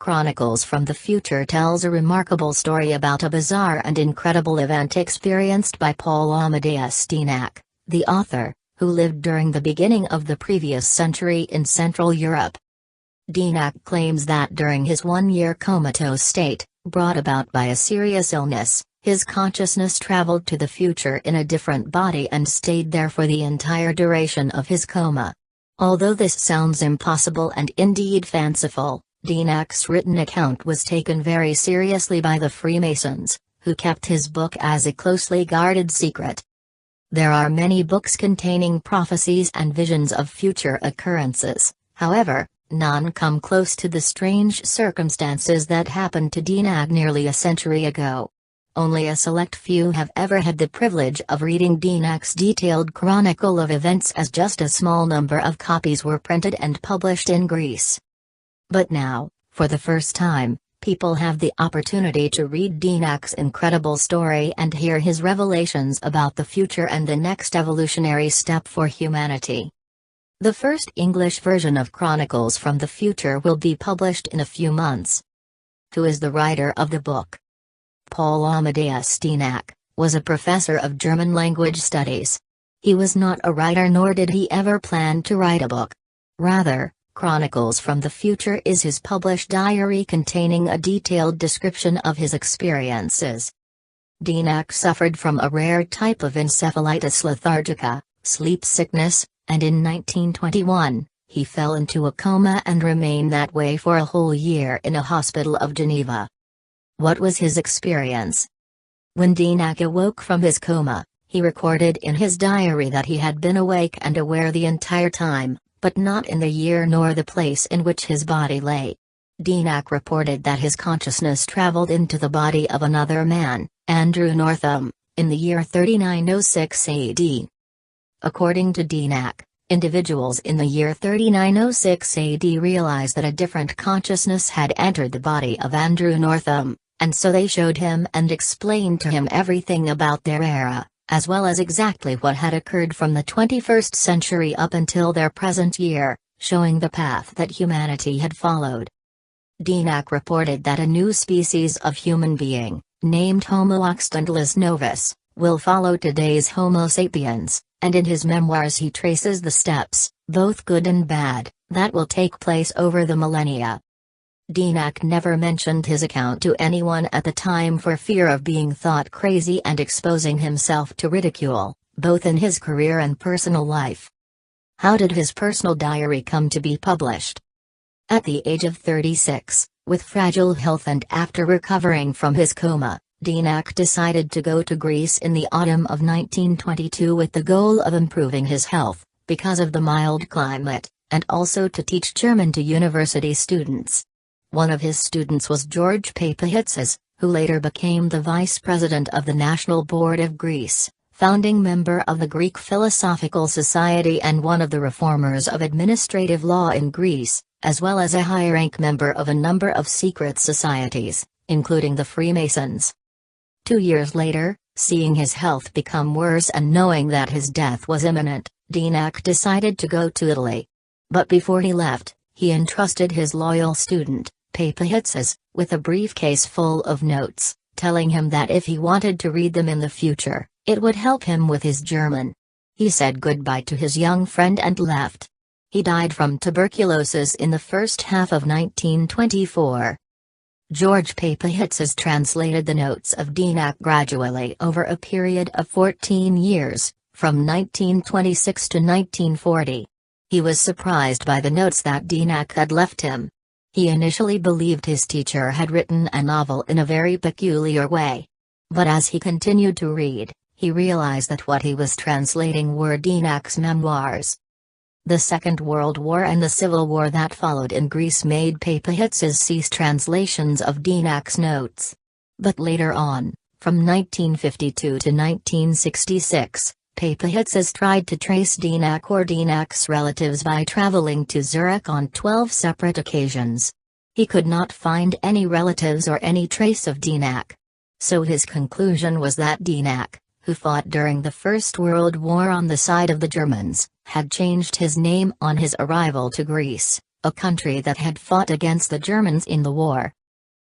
Chronicles from the Future tells a remarkable story about a bizarre and incredible event experienced by Paul Amadeus Dienach, the author, who lived during the beginning of the previous century in Central Europe. Dienach claims that during his one-year comatose state, brought about by a serious illness, his consciousness traveled to the future in a different body and stayed there for the entire duration of his coma. Although this sounds impossible and indeed fanciful, Dienach's written account was taken very seriously by the Freemasons, who kept his book as a closely guarded secret. There are many books containing prophecies and visions of future occurrences, however, none come close to the strange circumstances that happened to Dienach nearly a century ago. Only a select few have ever had the privilege of reading Dienach's detailed chronicle of events, as just a small number of copies were printed and published in Greece. But now, for the first time, people have the opportunity to read Dienach's incredible story and hear his revelations about the future and the next evolutionary step for humanity. The first English version of Chronicles from the Future will be published in a few months. Who is the writer of the book? Paul Amadeus Dienach was a professor of German language studies. He was not a writer, nor did he ever plan to write a book. Rather, Chronicles from the Future is his published diary containing a detailed description of his experiences. Dienach suffered from a rare type of encephalitis lethargica, sleep sickness, and in 1921, he fell into a coma and remained that way for a whole year in a hospital of Geneva. What was his experience? When Dienach awoke from his coma, he recorded in his diary that he had been awake and aware the entire time, but not in the year nor the place in which his body lay. Dienach reported that his consciousness traveled into the body of another man, Andrew Northam, in the year 3906 AD. According to Dienach, individuals in the year 3906 AD realized that a different consciousness had entered the body of Andrew Northam, and so they showed him and explained to him everything about their era, as well as exactly what had occurred from the 21st century up until their present year, showing the path that humanity had followed. Dienach reported that a new species of human being, named Homo occidentalis novus, will follow today's Homo sapiens, and in his memoirs he traces the steps, both good and bad, that will take place over the millennia. Dienach never mentioned his account to anyone at the time for fear of being thought crazy and exposing himself to ridicule, both in his career and personal life. How did his personal diary come to be published? At the age of 36, with fragile health and after recovering from his coma, Dienach decided to go to Greece in the autumn of 1922 with the goal of improving his health, because of the mild climate, and also to teach German to university students. One of his students was George Papahitzis, who later became the vice president of the National Board of Greece, founding member of the Greek Philosophical Society and one of the reformers of administrative law in Greece, as well as a high-rank member of a number of secret societies, including the Freemasons. 2 years later, seeing his health become worse and knowing that his death was imminent, Dienach decided to go to Italy. But before he left, he entrusted his loyal student, Papahitzis, with a briefcase full of notes, telling him that if he wanted to read them in the future, it would help him with his German. He said goodbye to his young friend and left. He died from tuberculosis in the first half of 1924. George Papahitzis translated the notes of Dienach gradually over a period of 14 years, from 1926 to 1940. He was surprised by the notes that Dienach had left him. He initially believed his teacher had written a novel in a very peculiar way. But as he continued to read, he realized that what he was translating were Dienach's memoirs. The Second World War and the Civil War that followed in Greece made Papahitzis cease translations of Dienach's notes. But later on, from 1952 to 1966, Papahitzis tried to trace Dienach or Dienach's relatives by traveling to Zurich on 12 separate occasions. He could not find any relatives or any trace of Dienach. So his conclusion was that Dienach, who fought during the First World War on the side of the Germans, had changed his name on his arrival to Greece, a country that had fought against the Germans in the war.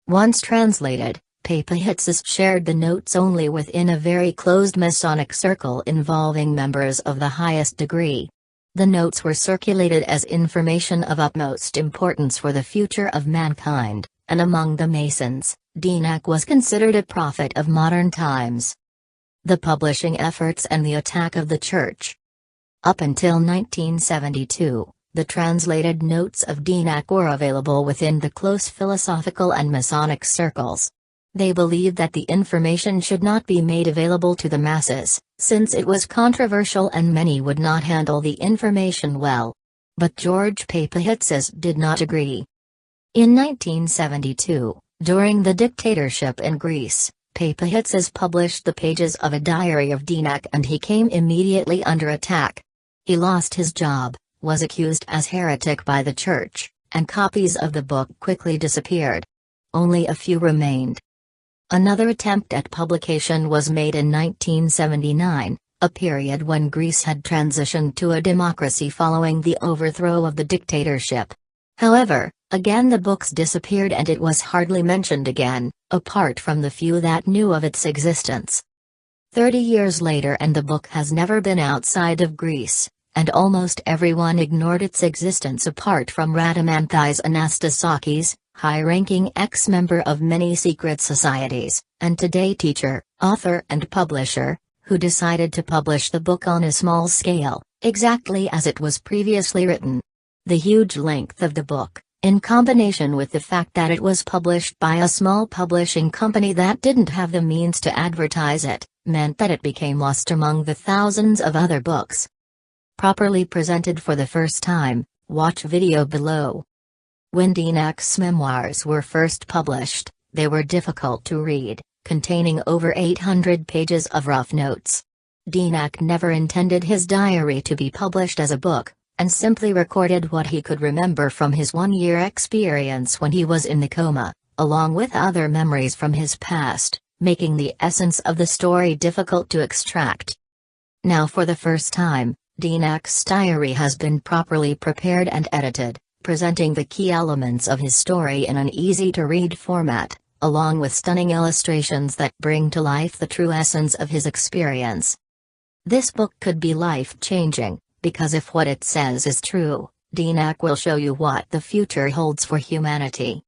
Once translated, Papihitzes shared the notes only within a very closed Masonic circle involving members of the highest degree. The notes were circulated as information of utmost importance for the future of mankind, and among the Masons, Dienach was considered a prophet of modern times. The publishing efforts and the attack of the Church. Up until 1972, the translated notes of Dienach were available within the close philosophical and Masonic circles. They believed that the information should not be made available to the masses, since it was controversial and many would not handle the information well. But George Papihitzes did not agree. In 1972, during the dictatorship in Greece, Papihitzes published the pages of a diary of Dienach and he came immediately under attack. He lost his job, was accused as heretic by the Church, and copies of the book quickly disappeared. Only a few remained. Another attempt at publication was made in 1979, a period when Greece had transitioned to a democracy following the overthrow of the dictatorship. However, again the books disappeared and it was hardly mentioned again, apart from the few that knew of its existence. 30 years later and the book has never been outside of Greece, and almost everyone ignored its existence apart from Radamanthys Anastasakis, high-ranking ex-member of many secret societies, and today teacher, author and publisher, who decided to publish the book on a small scale, exactly as it was previously written. The huge length of the book, in combination with the fact that it was published by a small publishing company that didn't have the means to advertise it, meant that it became lost among the thousands of other books. Properly presented for the first time, watch video below. When Dienach's memoirs were first published, they were difficult to read, containing over 800 pages of rough notes. Dienach never intended his diary to be published as a book, and simply recorded what he could remember from his one-year experience when he was in the coma, along with other memories from his past, making the essence of the story difficult to extract. Now for the first time, Dienach's diary has been properly prepared and edited, presenting the key elements of his story in an easy-to-read format, along with stunning illustrations that bring to life the true essence of his experience. This book could be life-changing, because if what it says is true, Dienach will show you what the future holds for humanity.